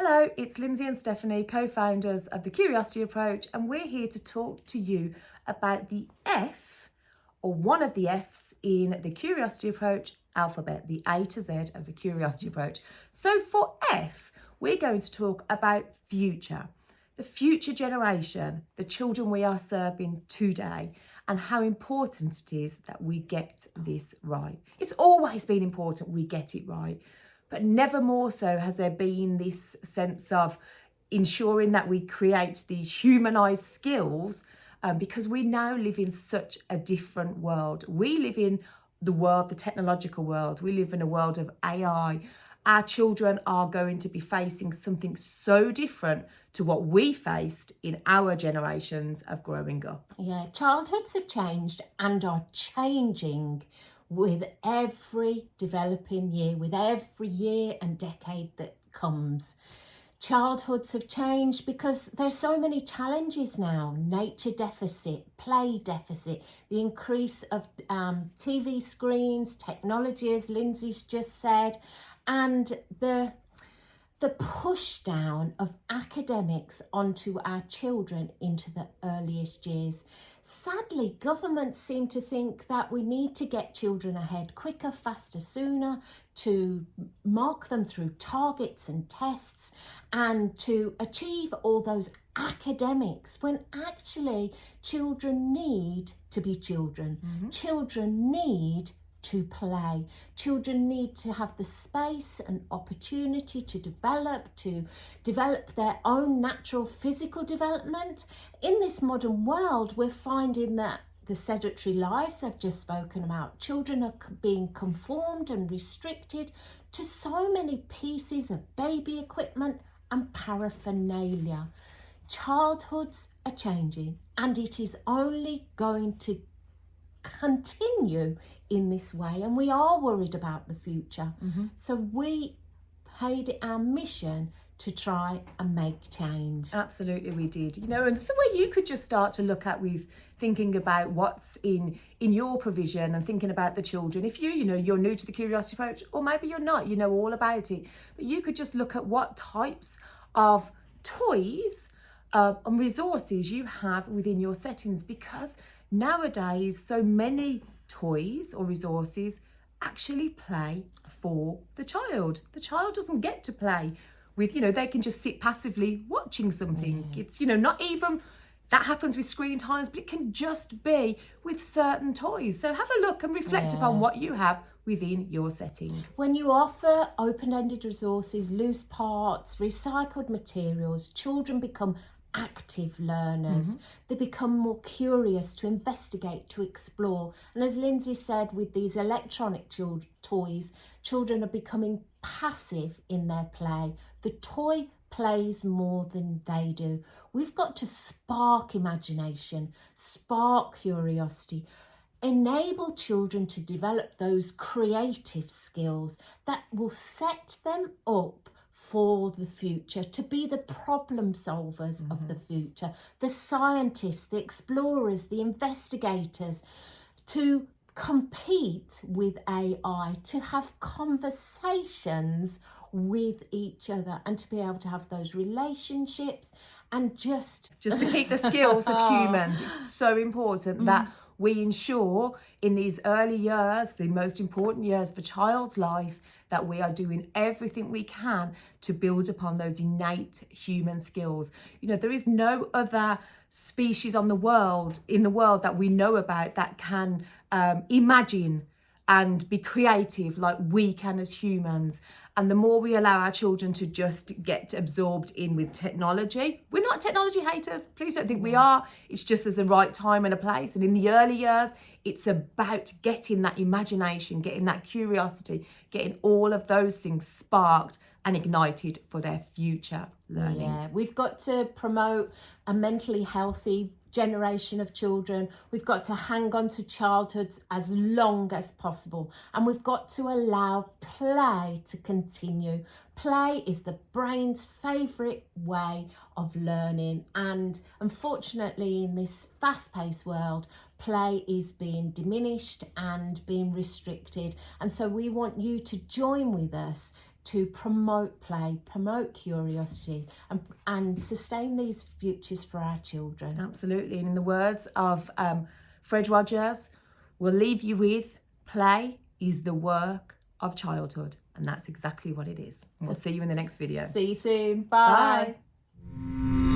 Hello, it's Lindsay and Stephanie, co-founders of the Curiosity Approach, and we're here to talk to you about the F, or one of the F's in the Curiosity Approach alphabet, the A to Z of the Curiosity Approach. So for F, we're going to talk about future, the future generation, the children we are serving today, and how important it is that we get this right. It's always been important we get it right. But never more so has there been this sense of ensuring that we create these humanised skills because we now live in such a different world. We live in the world, the technological world. We live in a world of AI. Our children are going to be facing something so different to what we faced in our generations of growing up. Yeah, childhoods have changed and are changing with every developing year, with every year and decade that comes. Childhoods have changed because there's so many challenges now. Nature deficit, play deficit, the increase of TV screens, technology, as Lindsay's just said, and the push down of academics onto our children into the earliest years. Sadly, governments seem to think that we need to get children ahead quicker, faster, sooner, to mark them through targets and tests and to achieve all those academics, when actually children need to be children. Children need to play. Children need to have the space and opportunity to develop their own natural physical development. In this modern world, we're finding that the sedentary lives I've just spoken about, children are being conformed and restricted to so many pieces of baby equipment and paraphernalia. Childhoods are changing, and it is only going to continue in this way, and we are worried about the future. So we made it our mission to try and make change. Absolutely, we did. And somewhere you could just start to look at with thinking about what's in your provision and thinking about the children. If you're new to the Curiosity Approach, or maybe you're not, you know all about it, but you could just look at what types of toys and resources you have within your settings, because nowadays so many toys or resources actually play for the child. The child doesn't get to play with, they can just sit passively watching something. It's, not even that happens with screen times, but it can just be with certain toys. So have a look and reflect upon what you have within your setting. When you offer open-ended resources, loose parts, recycled materials, children become active learners. They become more curious to investigate, to explore. And as Lindsay said, with these electronic toys, children are becoming passive in their play. The toy plays more than they do. We've got to spark imagination, spark curiosity, enable children to develop those creative skills that will set them up for the future, to be the problem solvers of the future, the scientists, the explorers, the investigators, to compete with AI, to have conversations with each other, and to be able to have those relationships, and just to keep the skills of humans. It's so important that we ensure in these early years, the most important years of a child's life, that we are doing everything we can to build upon those innate human skills. There is no other species in the world that we know about that can imagine and be creative like we can as humans. And the more we allow our children to just get absorbed in with technology, we're not technology haters. Please don't think we are. It's just there's a right time and a place. And in the early years, it's about getting that imagination, getting that curiosity, getting all of those things sparked and ignited for their future learning. Yeah, we've got to promote a mentally healthy generation of children. We've got to hang on to childhoods as long as possible, and we've got to allow play to continue. Play is the brain's favourite way of learning, and unfortunately in this fast-paced world, play is being diminished and being restricted. And so we want you to join with us to promote play, promote curiosity, and sustain these futures for our children. Absolutely. And in the words of Fred Rogers, we'll leave you with, play is the work of childhood. And that's exactly what it is. We'll see you in the next video. See you soon. Bye. Bye.